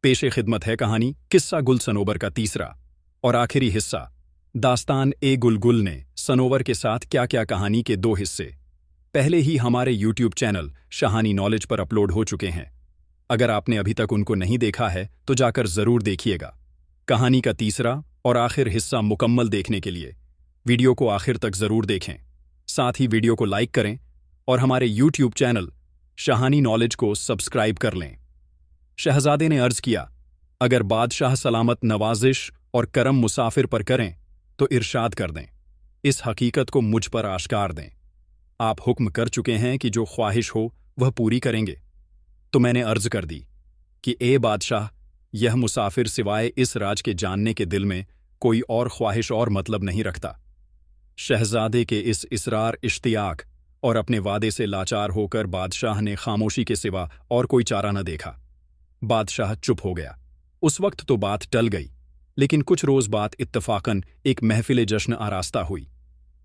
पेशे खिदमत है कहानी किस्सा गुल सनोबर का तीसरा और आखिरी हिस्सा। दास्तान ए गुलगुल ने सनोवर के साथ क्या क्या कहानी के 2 हिस्से पहले ही हमारे YouTube चैनल शहानी नॉलेज पर अपलोड हो चुके हैं। अगर आपने अभी तक उनको नहीं देखा है तो जाकर जरूर देखिएगा। कहानी का तीसरा और आखिर हिस्सा मुकम्मल देखने के लिए वीडियो को आखिर तक जरूर देखें। साथ ही वीडियो को लाइक करें और हमारे YouTube चैनल शहानी नॉलेज को सब्सक्राइब कर लें। शहजादे ने अर्ज किया, अगर बादशाह सलामत नवाजिश और करम मुसाफिर पर करें तो इरशाद कर दें, इस हकीकत को मुझ पर आश्कार दें। आप हुक्म कर चुके हैं कि जो ख्वाहिश हो वह पूरी करेंगे। तो मैंने अर्ज कर दी कि ए बादशाह, यह मुसाफिर सिवाय इस राज के जानने के दिल में कोई और ख्वाहिश और मतलब नहीं रखता। शहजादे के इस इसरार इश्तियाक और अपने वादे से लाचार होकर बादशाह ने खामोशी के सिवा और कोई चारा न देखा। बादशाह चुप हो गया। उस वक्त तो बात टल गई, लेकिन कुछ रोज बाद इत्तफाकन एक महफिल जश्न आरास्ता हुई।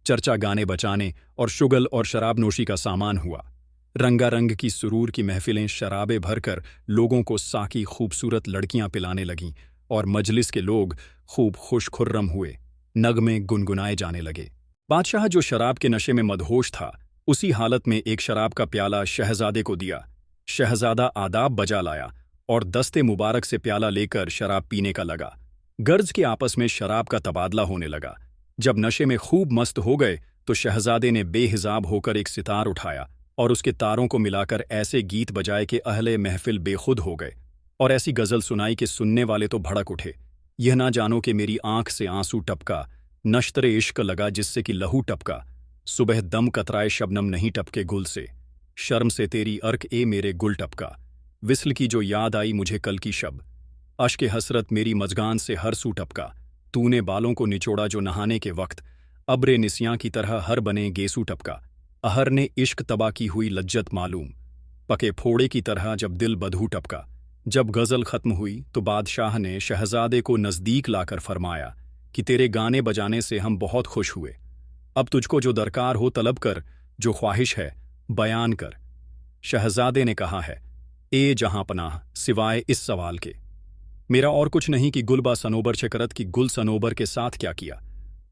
चर्चा गाने बचाने और शुगल और शराबनोशी का सामान हुआ। रंगारंग की सुरूर की महफिलें शराबे भरकर लोगों को साकी खूबसूरत लड़कियां पिलाने लगीं और मजलिस के लोग खूब खुश खुर्रम हुए, नगमे गुनगुनाए जाने लगे। बादशाह जो शराब के नशे में मदहोश था, उसी हालत में एक शराब का प्याला शहजादे को दिया। शहजादा आदाब बजा लाया और दस्ते मुबारक से प्याला लेकर शराब पीने का लगा। गर्ज के आपस में शराब का तबादला होने लगा। जब नशे में खूब मस्त हो गए तो शहजादे ने बेहिजाब होकर एक सितार उठाया और उसके तारों को मिलाकर ऐसे गीत बजाए कि अहले महफिल बेखुद हो गए और ऐसी गजल सुनाई कि सुनने वाले तो भड़क उठे। यह ना जानो कि मेरी आंख से आंसू टपका, नश्तरे इश्क लगा जिससे कि लहू टपका। सुबह दम कतराए शबनम नहीं टपके गुल से, शर्म से तेरी अर्क ए मेरे गुल टपका। विस्ल की जो याद आई मुझे कल की शब, अश्क हसरत मेरी मजगान से हर सू टपका। तूने बालों को निचोड़ा जो नहाने के वक्त, अब्रे निसियां की तरह हर बने गेसू टपका। अहर ने इश्क तबा की हुई लज्जत मालूम, पके फोड़े की तरह जब दिल बधू टपका। जब गजल खत्म हुई तो बादशाह ने शहजादे को नजदीक लाकर फरमाया कि तेरे गाने बजाने से हम बहुत खुश हुए। अब तुझको जो दरकार हो तलब कर, जो ख्वाहिश है बयान कर। शहजादे ने कहा है, ए जहां पनाह, सिवाय इस सवाल के मेरा और कुछ नहीं कि गुलबा सनोबर शकरत की गुल सनोबर के साथ क्या किया।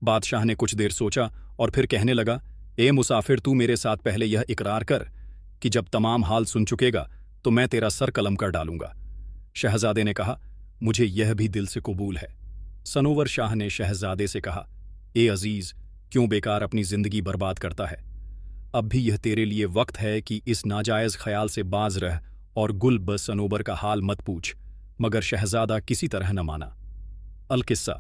बादशाह ने कुछ देर सोचा और फिर कहने लगा, ए मुसाफिर, तू मेरे साथ पहले यह इकरार कर कि जब तमाम हाल सुन चुकेगा तो मैं तेरा सर कलम कर डालूंगा। शहजादे ने कहा, मुझे यह भी दिल से कबूल है। सनोवर शाह ने शहजादे से कहा, ए अजीज, क्यों बेकार अपनी जिंदगी बर्बाद करता है। अब भी यह तेरे लिए वक्त है कि इस नाजायज ख्याल से बाज रह और गुल ब सनोबर का हाल मत पूछ। मगर शहजादा किसी तरह न माना। अलकिस्सा,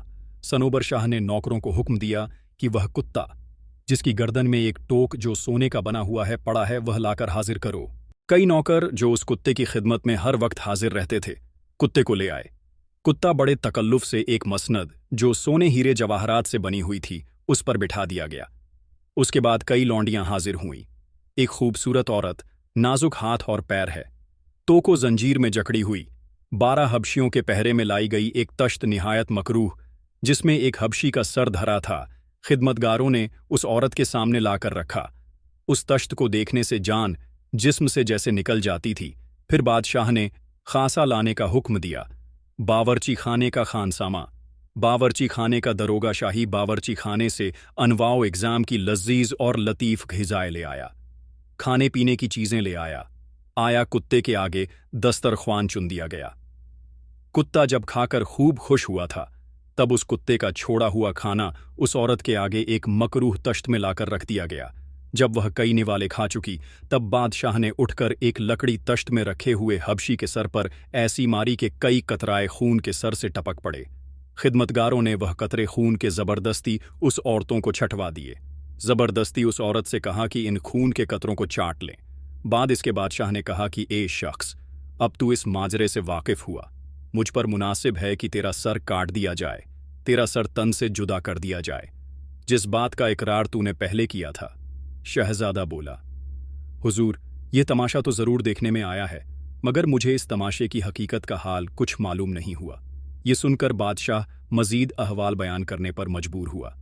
सनोबर शाह ने नौकरों को हुक्म दिया कि वह कुत्ता जिसकी गर्दन में एक टोक जो सोने का बना हुआ है पड़ा है, वह लाकर हाजिर करो। कई नौकर जो उस कुत्ते की खिदमत में हर वक्त हाजिर रहते थे, कुत्ते को ले आए। कुत्ता बड़े तकल्लुफ से एक मसनद जो सोने हीरे जवाहरात से बनी हुई थी उस पर बिठा दिया गया। उसके बाद कई लौंडियां हाजिर हुईं। एक खूबसूरत औरत, नाजुक हाथ और पैर है, तो को जंजीर में जकड़ी हुई। 12 हबशियों के पहरे में लाई गई एक तश्त निहायत मकरूह जिसमें एक हबशी का सर धरा था, खिदमतगारों ने उस औरत के सामने लाकर रखा। उस तश्त को देखने से जान जिस्म से जैसे निकल जाती थी। फिर बादशाह ने खासा लाने का हुक्म दिया। बावर्ची खाने का खानसामा, बावर्ची खाने का दरोगा शाही बावर्ची खाने से अनवाओ एग्जाम की लजीज और लतीफ ग़िज़ाएं ले आया। खाने पीने की चीजें ले आया। कुत्ते के आगे दस्तरख्वान चुन दिया गया। कुत्ता जब खाकर खूब खुश हुआ था तब उस कुत्ते का छोड़ा हुआ खाना उस औरत के आगे एक मकरूह तश्त में लाकर रख दिया गया। जब वह कई निवाले खा चुकी तब बादशाह ने उठकर एक लकड़ी तश्त में रखे हुए हबशी के सर पर ऐसी मारी कि कई कतराए खून के सर से टपक पड़े। खिदमतगारों ने वह कतरे खून के जबरदस्ती उस औरतों को छटवा दिए। जबरदस्ती उस औरत से कहा कि इन खून के कतरों को चाट लें। बाद इसके बादशाह ने कहा कि ए शख्स, अब तू इस माजरे से वाकिफ हुआ, मुझ पर मुनासिब है कि तेरा सर काट दिया जाए, तेरा सर तन से जुदा कर दिया जाए, जिस बात का इकरार तूने पहले किया था। शहजादा बोला, हुजूर, यह तमाशा तो जरूर देखने में आया है, मगर मुझे इस तमाशे की हकीकत का हाल कुछ मालूम नहीं हुआ। ये सुनकर बादशाह मजीद अहवाल बयान करने पर मजबूर हुआ।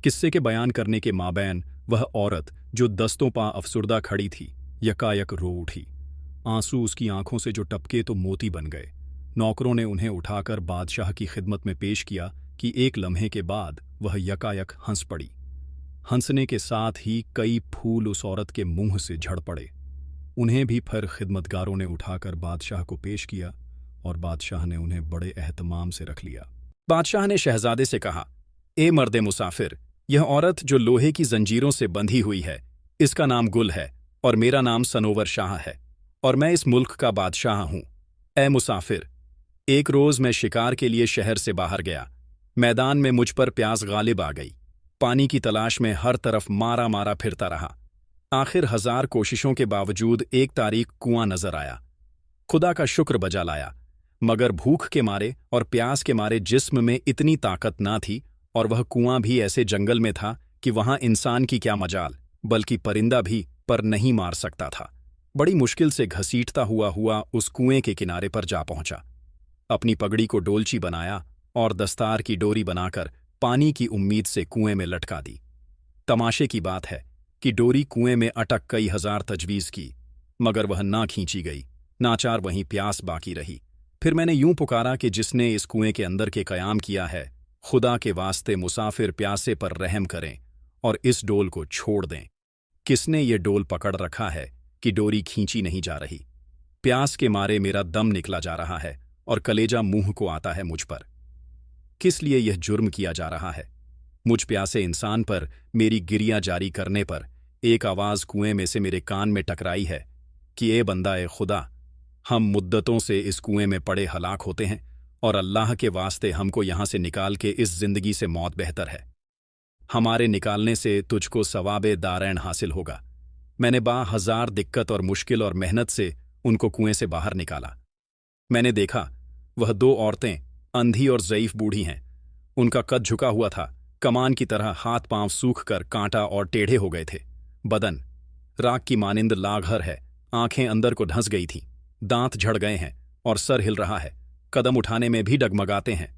किस्से के बयान करने के माबैन वह औरत जो दस्तों पां अफसुर्दा खड़ी थी, यकायक रो उठी। आंसू उसकी आंखों से जो टपके तो मोती बन गए। नौकरों ने उन्हें उठाकर बादशाह की खिदमत में पेश किया कि एक लम्हे के बाद वह यकायक हंस पड़ी। हंसने के साथ ही कई फूल उस औरत के मुंह से झड़ पड़े। उन्हें भी फिर खिदमतगारों ने उठाकर बादशाह को पेश किया और बादशाह ने उन्हें बड़े एहतमाम से रख लिया। बादशाह ने शहजादे से कहा, ए मर्दे मुसाफिर, यह औरत जो लोहे की जंजीरों से बंधी हुई है, इसका नाम गुल है और मेरा नाम सनोवर शाह है और मैं इस मुल्क का बादशाह हूं। ए मुसाफिर, एक रोज मैं शिकार के लिए शहर से बाहर गया। मैदान में मुझ पर प्यास गालिब आ गई। पानी की तलाश में हर तरफ मारा मारा फिरता रहा। आखिर 1000 कोशिशों के बावजूद एक तारीख कुआं नजर आया। खुदा का शुक्र बजा लाया, मगर भूख के मारे और प्यास के मारे जिस्म में इतनी ताकत ना थी, और वह कुआं भी ऐसे जंगल में था कि वहां इंसान की क्या मजाल, बल्कि परिंदा भी पर नहीं मार सकता था। बड़ी मुश्किल से घसीटता हुआ उस कुएं के किनारे पर जा पहुंचा। अपनी पगड़ी को डोलची बनाया और दस्तार की डोरी बनाकर पानी की उम्मीद से कुएं में लटका दी। तमाशे की बात है कि डोरी कुएं में अटक कई 1000 तजवीज की, मगर वह ना खींची गई। नाचार वहीं प्यास बाकी रही। फिर मैंने यूं पुकारा कि जिसने इस कुएं के अंदर के कयाम किया है, खुदा के वास्ते मुसाफिर प्यासे पर रहम करें और इस डोल को छोड़ दें। किसने ये डोल पकड़ रखा है कि डोरी खींची नहीं जा रही? प्यास के मारे मेरा दम निकला जा रहा है और कलेजा मुंह को आता है मुझ पर। किस लिए यह जुर्म किया जा रहा है? मुझ प्यासे इंसान पर मेरी गिरियां जारी करने पर एक आवाज कुएं में से मेरे कान में टकराई है कि ए बंदा ए खुदा, हम मुद्दतों से इस कुएं में पड़े हलाक होते हैं और अल्लाह के वास्ते हमको यहां से निकाल के इस जिंदगी से मौत बेहतर है। हमारे निकालने से तुझको सवाबे दारैन हासिल होगा। मैंने 1000 दिक्कत और मुश्किल और मेहनत से उनको कुएं से बाहर निकाला। मैंने देखा वह 2 औरतें अंधी और ज़ईफ बूढ़ी हैं। उनका कद झुका हुआ था, कमान की तरह हाथ पांव सूख कर कांटा और टेढ़े हो गए थे। बदन राख की मानिंद लाघर है, आंखें अंदर को धंस गई थीं, दांत झड़ गए हैं और सर हिल रहा है, कदम उठाने में भी डगमगाते हैं।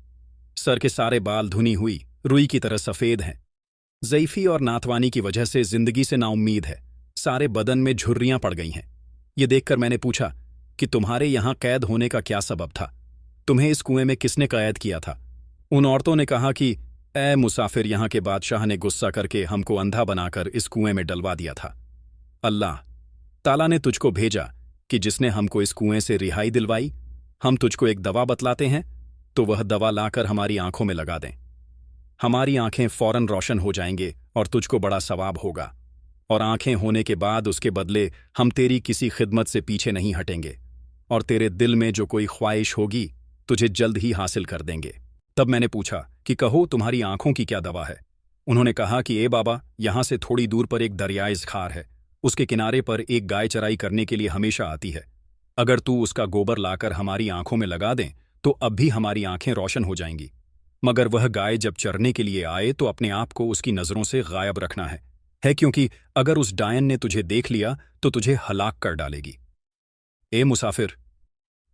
सर के सारे बाल धुनी हुई रुई की तरह सफ़ेद हैं। ज़ईफ़ी और नाथवानी की वजह से जिंदगी से नाउम्मीद है। सारे बदन में झुर्रियां पड़ गई हैं। ये देखकर मैंने पूछा कि तुम्हारे यहां कैद होने का क्या सबब था? तुम्हें इस कुएं में किसने कैद किया था? उन औरतों ने कहा कि ए मुसाफिर, यहां के बादशाह ने गुस्सा करके हमको अंधा बनाकर इस कुएं में डलवा दिया था। अल्लाह ताला ने तुझको भेजा कि जिसने हमको इस कुएं से रिहाई दिलवाई। हम तुझको एक दवा बतलाते हैं, तो वह दवा लाकर हमारी आंखों में लगा दें। हमारी आंखें फौरन रोशन हो जाएंगे और तुझको बड़ा सवाब होगा, और आंखें होने के बाद उसके बदले हम तेरी किसी खिदमत से पीछे नहीं हटेंगे, और तेरे दिल में जो कोई ख्वाहिश होगी तुझे जल्द ही हासिल कर देंगे। तब मैंने पूछा कि कहो तुम्हारी आंखों की क्या दवा है? उन्होंने कहा कि ए बाबा, यहां से थोड़ी दूर पर एक दरियाए ज़खार है। उसके किनारे पर एक गाय चराई करने के लिए हमेशा आती है। अगर तू उसका गोबर लाकर हमारी आंखों में लगा दें तो अब भी हमारी आंखें रोशन हो जाएंगी। मगर वह गाय जब चरने के लिए आए तो अपने आप को उसकी नज़रों से गायब रखना है क्योंकि अगर उस डायन ने तुझे देख लिया तो तुझे हलाक कर डालेगी। ए मुसाफिर,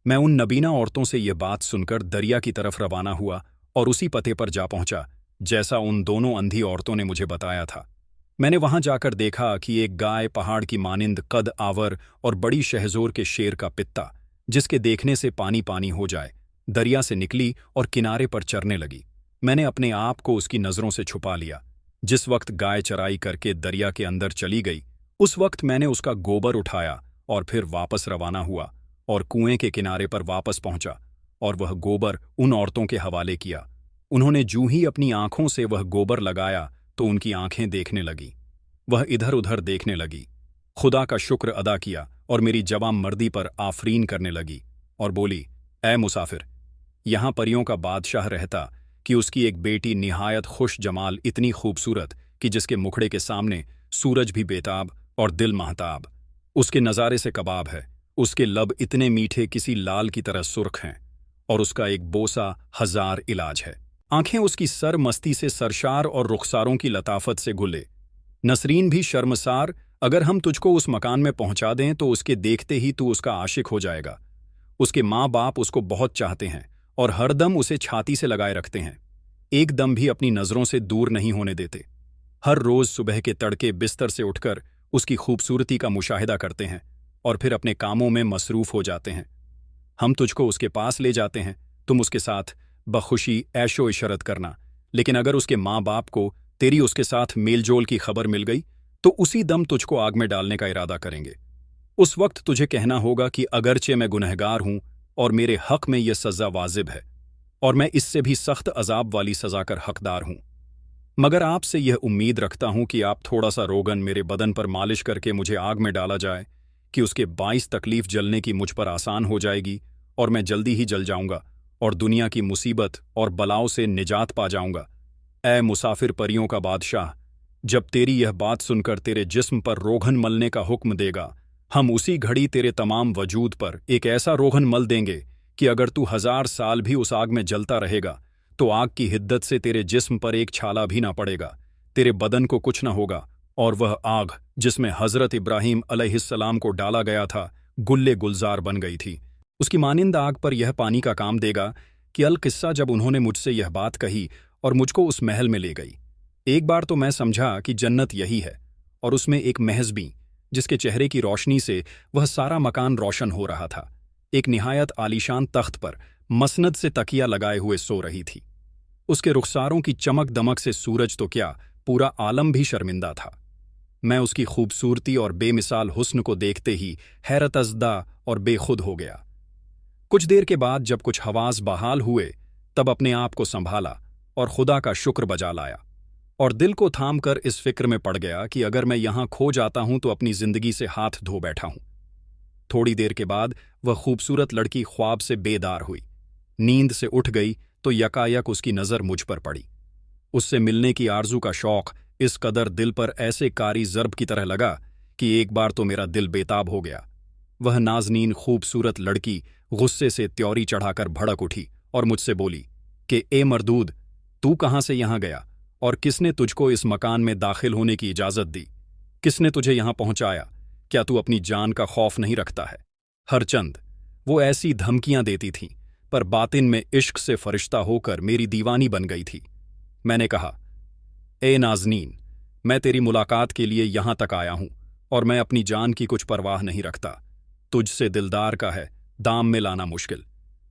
मैं उन नबीना औरतों से यह बात सुनकर दरिया की तरफ रवाना हुआ और उसी पते पर जा पहुंचा जैसा उन दोनों अंधी औरतों ने मुझे बताया था। मैंने वहां जाकर देखा कि एक गाय पहाड़ की मानिंद कद आवर और बड़ी शहजोर के शेर का पित्ता, जिसके देखने से पानी पानी हो जाए, दरिया से निकली और किनारे पर चरने लगी। मैंने अपने आप को उसकी नज़रों से छुपा लिया। जिस वक्त गाय चराई करके दरिया के अंदर चली गई, उस वक्त मैंने उसका गोबर उठाया और फिर वापस रवाना हुआ और कुएं के किनारे पर वापस पहुंचा और वह गोबर उन औरतों के हवाले किया। उन्होंने जूं ही अपनी आंखों से वह गोबर लगाया तो उनकी आंखें देखने लगी। वह इधर उधर देखने लगी, खुदा का शुक्र अदा किया और मेरी जवां मर्दी पर आफरीन करने लगी और बोली, ए मुसाफिर, यहां परियों का बादशाह रहता कि उसकी एक बेटी निहायत खुश जमाल, इतनी खूबसूरत कि जिसके मुखड़े के सामने सूरज भी बेताब और दिल महताब। उसके नज़ारे से कबाब है, उसके लब इतने मीठे किसी लाल की तरह सुर्ख हैं, और उसका एक बोसा 1000 इलाज है। आंखें उसकी सर मस्ती से सरशार और रुखसारों की लताफत से गुले। नसरीन भी शर्मसार, अगर हम तुझको उस मकान में पहुंचा दें तो उसके देखते ही तू उसका आशिक हो जाएगा। उसके माँ बाप उसको बहुत चाहते हैं और हरदम उसे छाती से लगाए रखते हैं, एकदम भी अपनी नज़रों से दूर नहीं होने देते। हर रोज़ सुबह के तड़के बिस्तर से उठकर उसकी खूबसूरती का मुशाहिदा करते हैं और फिर अपने कामों में मसरूफ़ हो जाते हैं। हम तुझको उसके पास ले जाते हैं, तुम उसके साथ बखुशी ऐशो इशरत करना, लेकिन अगर उसके माँ बाप को तेरी उसके साथ मेलजोल की खबर मिल गई तो उसी दम तुझको आग में डालने का इरादा करेंगे। उस वक्त तुझे कहना होगा कि अगरचे मैं गुनहगार हूं और मेरे हक में यह सज़ा वाजिब है और मैं इससे भी सख्त अजाब वाली सज़ा कर हकदार हूं, मगर आपसे यह उम्मीद रखता हूं कि आप थोड़ा सा रोगन मेरे बदन पर मालिश करके मुझे आग में डाला जाए कि उसके 22 तकलीफ जलने की मुझ पर आसान हो जाएगी और मैं जल्दी ही जल जाऊंगा और दुनिया की मुसीबत और बलाओं से निजात पा जाऊंगा। ऐ मुसाफिर परियों का बादशाह, जब तेरी यह बात सुनकर तेरे जिस्म पर रोगन मलने का हुक्म देगा, हम उसी घड़ी तेरे तमाम वजूद पर एक ऐसा रोगन मल देंगे कि अगर तू 1000 साल भी उस आग में जलता रहेगा तो आग की हिद्दत से तेरे जिस्म पर एक छाला भी ना पड़ेगा, तेरे बदन को कुछ न होगा, और वह आग जिसमें हजरत इब्राहिम अलैहिस्सलाम को डाला गया था गुल्ले गुलजार बन गई थी। उसकी मानिंद आग पर यह पानी का काम देगा कि अल किस्सा जब उन्होंने मुझसे यह बात कही और मुझको उस महल में ले गई, एक बार तो मैं समझा कि जन्नत यही है, और उसमें एक महज़बी जिसके चेहरे की रोशनी से वह सारा मकान रोशन हो रहा था, एक निहायत आलीशान तख्त पर मसनद से तकिया लगाए हुए सो रही थी। उसके रुखसारों की चमक दमक से सूरज तो क्या, पूरा आलम भी शर्मिंदा था। मैं उसकी खूबसूरती और बेमिसाल हुस्न को देखते ही हैरतज़दा और बेखुद हो गया। कुछ देर के बाद जब कुछ हवास बहाल हुए तब अपने आप को संभाला और खुदा का शुक्र बजा लाया और दिल को थाम कर इस फिक्र में पड़ गया कि अगर मैं यहां खो जाता हूं तो अपनी जिंदगी से हाथ धो बैठा हूं। थोड़ी देर के बाद वह खूबसूरत लड़की ख्वाब से बेदार हुई, नींद से उठ गई तो यकायक उसकी नज़र मुझ पर पड़ी। उससे मिलने की आरजू का शौक इस कदर दिल पर ऐसे कारी ज़र्ब की तरह लगा कि एक बार तो मेरा दिल बेताब हो गया। वह नाज़नीन खूबसूरत लड़की गुस्से से त्योरी चढ़ाकर भड़क उठी और मुझसे बोली कि ए मरदूद, तू कहाँ से यहाँ गया और किसने तुझको इस मकान में दाखिल होने की इजाज़त दी? किसने तुझे यहाँ पहुँचाया? क्या तू अपनी जान का खौफ नहीं रखता है? हरचंद वो ऐसी धमकियां देती थीं, पर बातिन में इश्क से फरिश्ता होकर मेरी दीवानी बन गई थी। मैंने कहा, ए नाज़नीन, मैं तेरी मुलाकात के लिए यहां तक आया हूं और मैं अपनी जान की कुछ परवाह नहीं रखता। तुझसे दिलदार का है दाम में लाना मुश्किल,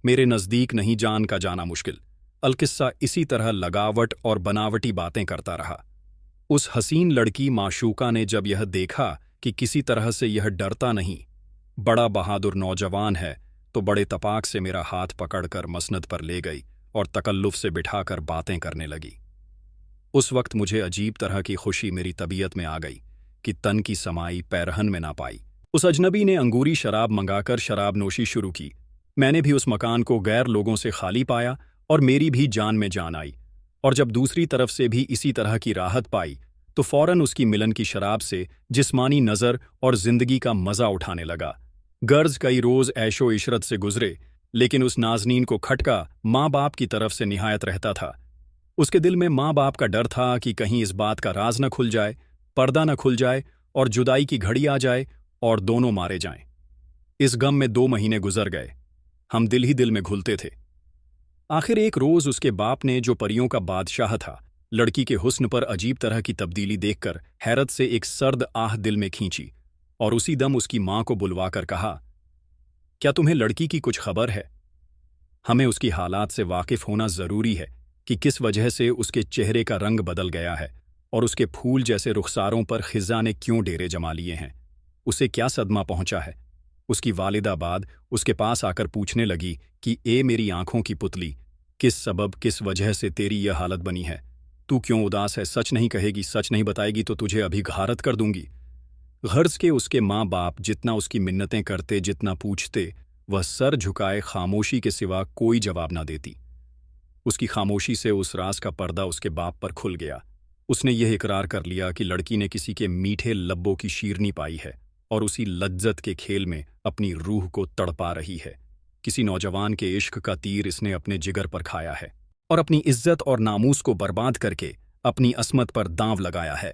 मेरे नज़दीक नहीं जान का जाना मुश्किल। अलकिस्सा इसी तरह लगावट और बनावटी बातें करता रहा। उस हसीन लड़की माशूका ने जब यह देखा कि किसी तरह से यह डरता नहीं, बड़ा बहादुर नौजवान है, तो बड़े तपाक से मेरा हाथ पकड़कर मसनद पर ले गई और तकल्लुफ से बिठाकर बातें करने लगी। उस वक्त मुझे अजीब तरह की खुशी मेरी तबीयत में आ गई कि तन की समाई पैरहन में ना पाई। उस अजनबी ने अंगूरी शराब मंगाकर शराब नोशी शुरू की। मैंने भी उस मकान को गैर लोगों से खाली पाया और मेरी भी जान में जान आई, और जब दूसरी तरफ से भी इसी तरह की राहत पाई तो फौरन उसकी मिलन की शराब से जिस्मानी नज़र और जिंदगी का मज़ा उठाने लगा। गर्ज कई रोज़ ऐशो इशरत से गुजरे, लेकिन उस नाज़नीन को खटका माँ बाप की तरफ से निहायत रहता था। उसके दिल में माँ बाप का डर था कि कहीं इस बात का राज न खुल जाए, पर्दा न खुल जाए और जुदाई की घड़ी आ जाए और दोनों मारे जाएं। इस गम में 2 महीने गुजर गए। हम दिल ही दिल में घुलते थे। आखिर एक रोज़ उसके बाप ने, जो परियों का बादशाह था, लड़की के हुस्न पर अजीब तरह की तब्दीली देखकर हैरत से एक सर्द आह दिल में खींची और उसी दम उसकी माँ को बुलवाकर कहा, क्या तुम्हें लड़की की कुछ खबर है? हमें उसकी हालात से वाकिफ होना ज़रूरी है कि किस वजह से उसके चेहरे का रंग बदल गया है और उसके फूल जैसे रुखसारों पर खिज़ा ने क्यों डेरे जमा लिए हैं। उसे क्या सदमा पहुंचा है? उसकी वालिदा बाद उसके पास आकर पूछने लगी कि ए मेरी आंखों की पुतली, किस सबब किस वजह से तेरी यह हालत बनी है? तू क्यों उदास है? सच नहीं कहेगी, सच नहीं बताएगी तो तुझे अभी घारत कर दूंगी। गर्ज के उसके माँ बाप जितना उसकी मिन्नतें करते, जितना पूछते, वह सर झुकाए खामोशी के सिवा कोई जवाब ना देती। उसकी खामोशी से उस राज का पर्दा उसके बाप पर खुल गया। उसने यह इकरार कर लिया कि लड़की ने किसी के मीठे लब्बों की शीरनी पाई है और उसी लज्जत के खेल में अपनी रूह को तड़पा रही है। किसी नौजवान के इश्क का तीर इसने अपने जिगर पर खाया है और अपनी इज्जत और नामूस को बर्बाद करके अपनी अस्मत पर दांव लगाया है।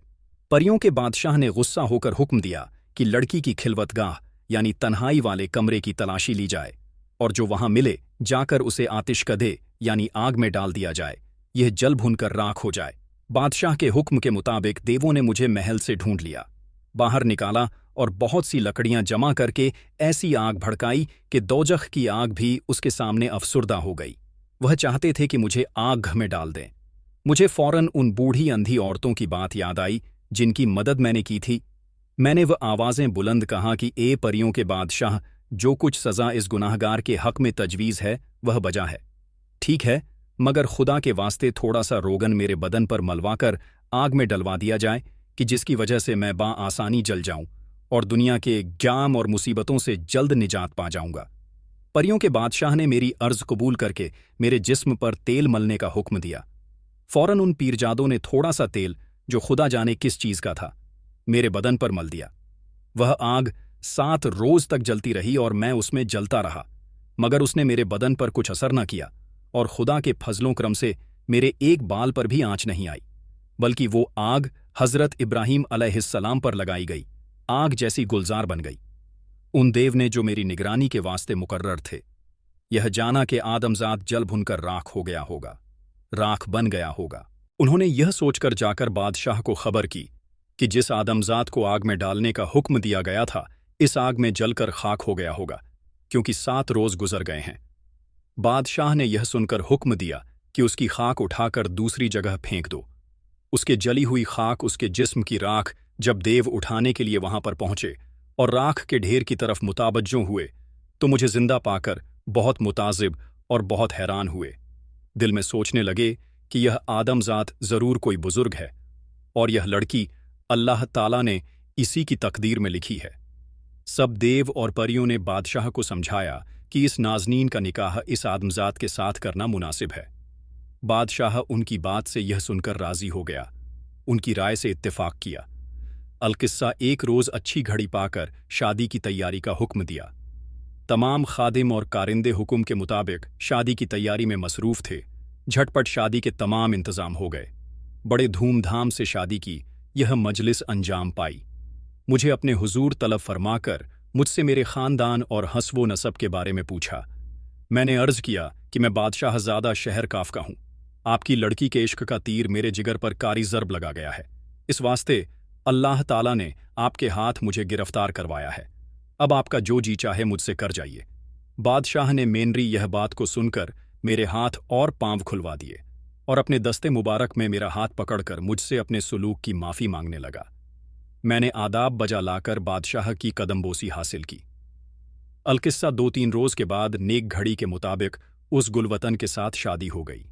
परियों के बादशाह ने गुस्सा होकर हुक्म दिया कि लड़की की खिलवतगाह यानी तन्हाई वाले कमरे की तलाशी ली जाए और जो वहां मिले जाकर उसे आतिशकदे यानी आग में डाल दिया जाए, यह जल भुनकर राख हो जाए। बादशाह के हुक्म के मुताबिक देवों ने मुझे महल से ढूंढ लिया, बाहर निकाला और बहुत सी लकड़ियां जमा करके ऐसी आग भड़काई कि दोजख की आग भी उसके सामने अफसुर्दा हो गई। वह चाहते थे कि मुझे आग में डाल दें। मुझे फौरन उन बूढ़ी अंधी औरतों की बात याद आई जिनकी मदद मैंने की थी। मैंने वह आवाज़ें बुलंद कहा कि ए परियों के बादशाह, जो कुछ सज़ा इस गुनाहगार के हक में तजवीज़ है वह बजा है। ठीक है, मगर खुदा के वास्ते थोड़ा सा रोगन मेरे बदन पर मलवाकर आग में डलवा दिया जाए कि जिसकी वजह से मैं आसानी जल जाऊं और दुनिया के जाम और मुसीबतों से जल्द निजात पा जाऊंगा। परियों के बादशाह ने मेरी अर्ज कबूल करके मेरे जिस्म पर तेल मलने का हुक्म दिया। फौरन उन पीरजादों ने थोड़ा सा तेल, जो खुदा जाने किस चीज का था, मेरे बदन पर मल दिया। वह आग 7 रोज तक जलती रही और मैं उसमें जलता रहा, मगर उसने मेरे बदन पर कुछ असर न किया और खुदा के फजलों क्रम से मेरे एक बाल पर भी आंच नहीं आई, बल्कि वो आग हजरत इब्राहीम अलैहिस्सलाम पर लगाई गई, आग जैसी गुलजार बन गई। उन देव ने जो मेरी निगरानी के वास्ते मुकर्रर थे, यह जाना कि आदमजात जल भुनकर राख हो गया होगा, राख बन गया होगा। उन्होंने यह सोचकर जाकर बादशाह को खबर की कि जिस आदमजात को आग में डालने का हुक्म दिया गया था, इस आग में जलकर खाक हो गया होगा, क्योंकि 7 रोज गुजर गए हैं। बादशाह ने यह सुनकर हुक्म दिया कि उसकी खाक उठाकर दूसरी जगह फेंक दो। उसके जली हुई खाक, उसके जिस्म की राख जब देव उठाने के लिए वहां पर पहुंचे और राख के ढेर की तरफ मुतावज्जो हुए, तो मुझे जिंदा पाकर बहुत मुताजिब और बहुत हैरान हुए। दिल में सोचने लगे कि यह आदमजात जरूर कोई बुजुर्ग है और यह लड़की अल्लाह ताला ने इसी की तकदीर में लिखी है। सब देव और परियों ने बादशाह को समझाया कि इस नाजनीन का निकाह इस आदमजात के साथ करना मुनासिब है। बादशाह उनकी बात से यह सुनकर राजी हो गया, उनकी राय से इत्तेफाक किया। अलकिस्सा एक रोज अच्छी घड़ी पाकर शादी की तैयारी का हुक्म दिया। तमाम खादिम और कारिंदे हुक्म के मुताबिक शादी की तैयारी में मसरूफ थे। झटपट शादी के तमाम इंतजाम हो गए। बड़े धूमधाम से शादी की यह मजलिस अंजाम पाई। मुझे अपने हुजूर तलब फरमाकर मुझसे मेरे खानदान और हस्ब नसब के बारे में पूछा। मैंने अर्ज किया कि मैं बादशाहज़ादा शहर काफ का हूँ। आपकी लड़की के इश्क का तीर मेरे जिगर पर कारी ज़र्ब लगा गया है। इस वास्ते अल्लाह ताला ने आपके हाथ मुझे गिरफ्तार करवाया है। अब आपका जो जी चाहे मुझसे कर जाइए। बादशाह ने मेनरी यह बात को सुनकर मेरे हाथ और पांव खुलवा दिए और अपने दस्ते मुबारक में मेरा हाथ पकड़कर मुझसे अपने सुलूक की माफ़ी मांगने लगा। मैंने आदाब बजा लाकर बादशाह की कदमबोसी हासिल की। अलकिस्सा 2-3 रोज के बाद नेक घड़ी के मुताबिक उस गुलवतन के साथ शादी हो गई।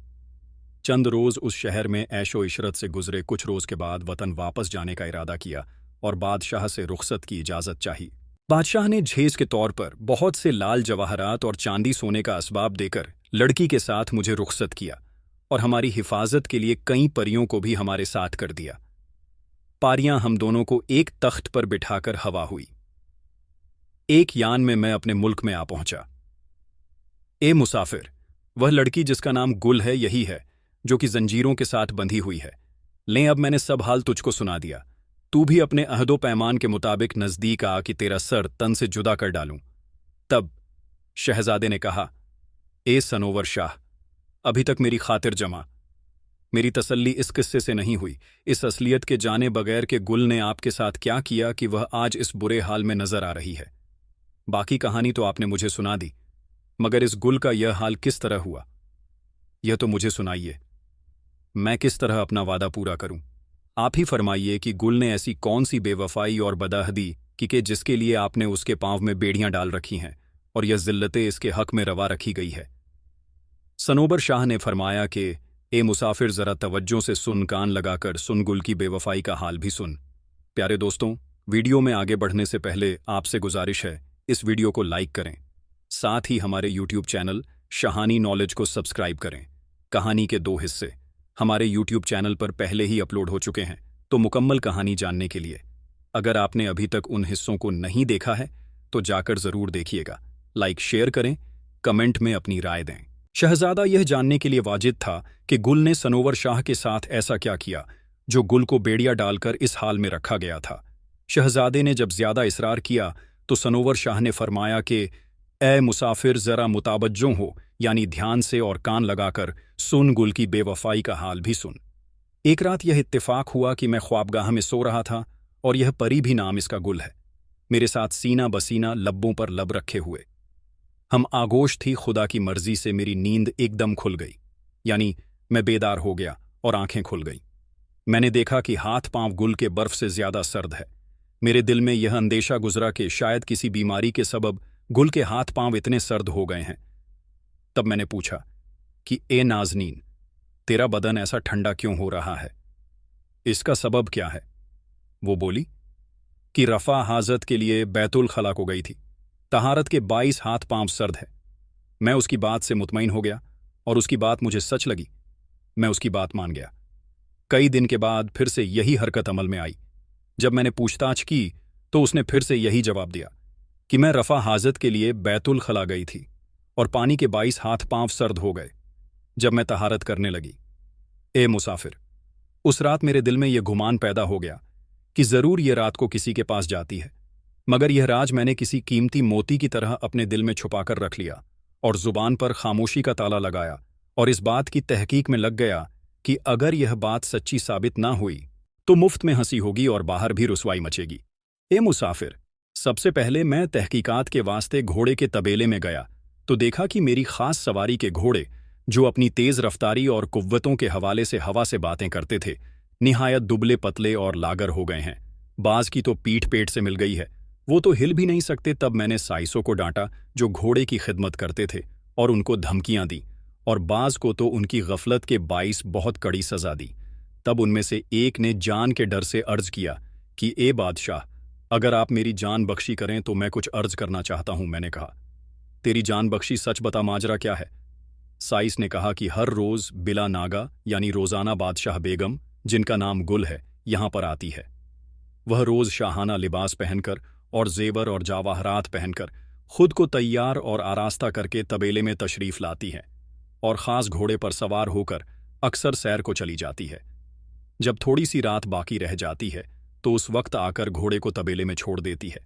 चंद रोज उस शहर में ऐशो इशरत से गुजरे। कुछ रोज के बाद वतन वापस जाने का इरादा किया और बादशाह से रुखसत की इजाज़त चाही। बादशाह ने झेज के तौर पर बहुत से लाल जवाहरात और चांदी सोने का असबाब देकर लड़की के साथ मुझे रुखसत किया और हमारी हिफाजत के लिए कई परियों को भी हमारे साथ कर दिया। पारियां हम दोनों को एक तख्त पर बिठाकर हवा हुई। एक यान में मैं अपने मुल्क में आ पहुंचा। ए मुसाफिर, वह लड़की जिसका नाम गुल है यही है, जो कि जंजीरों के साथ बंधी हुई है। लें, अब मैंने सब हाल तुझको सुना दिया। तू भी अपने अहदो पैमान के मुताबिक नजदीक आ कि तेरा सर तन से जुदा कर डालूं। तब शहजादे ने कहा, ए सनोवर शाह, अभी तक मेरी खातिर जमा। मेरी तसल्ली इस किस्से से नहीं हुई, इस असलियत के जाने बगैर कि गुल ने आपके साथ क्या किया कि वह आज इस बुरे हाल में नजर आ रही है। बाकी कहानी तो आपने मुझे सुना दी, मगर इस गुल का यह हाल किस तरह हुआ, यह तो मुझे सुनाइए। मैं किस तरह अपना वादा पूरा करूं? आप ही फरमाइए कि गुल ने ऐसी कौन सी बेवफाई और बदाहदी कि जिसके लिए आपने उसके पांव में बेड़ियां डाल रखी हैं और यह जिल्लतें इसके हक में रवा रखी गई है। सनोबर शाह ने फरमाया कि ए मुसाफिर, जरा तवज्जो से सुन, कान लगाकर सुन, गुल की बेवफाई का हाल भी सुन। प्यारे दोस्तों, वीडियो में आगे बढ़ने से पहले आपसे गुजारिश है, इस वीडियो को लाइक करें, साथ ही हमारे यूट्यूब चैनल शाहानी नॉलेज को सब्सक्राइब करें। कहानी के 2 हिस्से हमारे यूट्यूब चैनल पर पहले ही अपलोड हो चुके हैं, तो मुकम्मल कहानी जानने के लिए अगर आपने अभी तक उन हिस्सों को नहीं देखा है तो जाकर ज़रूर देखिएगा। लाइक शेयर करें, कमेंट में अपनी राय दें। शहजादा यह जानने के लिए वाजिद था कि गुल ने सनोवर शाह के साथ ऐसा क्या किया जो गुल को बेड़िया डालकर इस हाल में रखा गया था। शहजादे ने जब ज्यादा इसरार किया तो सनोवर शाह ने फरमाया कि ए मुसाफिर, जरा मुतावज्जो हो, यानी ध्यान से और कान लगाकर सुन, गुल की बेवफाई का हाल भी सुन। एक रात यह इत्तेफाक हुआ कि मैं ख्वाबगाह में सो रहा था और यह परी भी नाम इसका गुल है। मेरे साथ सीना बसीना, लब्बों पर लब रखे हुए। हम आगोश थी। खुदा की मर्जी से मेरी नींद एकदम खुल गई, यानी मैं बेदार हो गया और आंखें खुल गईं। मैंने देखा कि हाथ पांव गुल के बर्फ से ज्यादा सर्द है। मेरे दिल में यह अंदेशा गुजरा कि शायद किसी बीमारी के सबब गुल के हाथ पांव इतने सर्द हो गए हैं। तब मैंने पूछा कि ए नाज़नीन, तेरा बदन ऐसा ठंडा क्यों हो रहा है? इसका सबब क्या है? वो बोली कि रफ़ा हाजत के लिए बैतुल खला को गई थी। तहारत के 22 हाथ पांव सर्द है। मैं उसकी बात से मुतमईन हो गया और उसकी बात मुझे सच लगी। मैं उसकी बात मान गया। कई दिन के बाद फिर से यही हरकत अमल में आई। जब मैंने पूछताछ की तो उसने फिर से यही जवाब दिया कि मैं रफ़ा हाजत के लिए बैतुल खला गई थी और पानी के 22 हाथ पांव सर्द हो गए जब मैं तहारत करने लगी। ए मुसाफिर, उस रात मेरे दिल में यह गुमान पैदा हो गया कि जरूर यह रात को किसी के पास जाती है, मगर यह राज मैंने किसी कीमती मोती की तरह अपने दिल में छुपाकर रख लिया और जुबान पर खामोशी का ताला लगाया और इस बात की तहकीक में लग गया कि अगर यह बात सच्ची साबित ना हुई तो मुफ्त में हंसी होगी और बाहर भी रुसवाई मचेगी। ए मुसाफिर, सबसे पहले मैं तहकीकात के वास्ते घोड़े के तबेले में गया तो देखा कि मेरी खास सवारी के घोड़े, जो अपनी तेज रफ्तारी और कुव्वतों के हवाले से हवा से बातें करते थे, निहायत दुबले पतले और लागर हो गए हैं। बाज की तो पीठ पेट से मिल गई है, वो तो हिल भी नहीं सकते। तब मैंने साइसों को डांटा जो घोड़े की खिदमत करते थे और उनको धमकियां दी, और बाज को तो उनकी गफलत के बाइस बहुत कड़ी सजा दी। तब उनमें से एक ने जान के डर से अर्ज किया कि ए बादशाह, अगर आप मेरी जान बख्शी करें तो मैं कुछ अर्ज करना चाहता हूं। मैंने कहा, तेरी जान बख्शी, सच बता, माजरा क्या है? साइस ने कहा कि हर रोज बिला नागा, यानी रोजाना बादशाह बेगम, जिनका नाम गुल है, यहां पर आती है। वह रोज शाहाना लिबास पहनकर और जेवर और जावाहरात पहनकर खुद को तैयार और आरास्ता करके तबेले में तशरीफ लाती है और खास घोड़े पर सवार होकर अक्सर सैर को चली जाती है। जब थोड़ी सी रात बाकी रह जाती है तो उस वक्त आकर घोड़े को तबेले में छोड़ देती है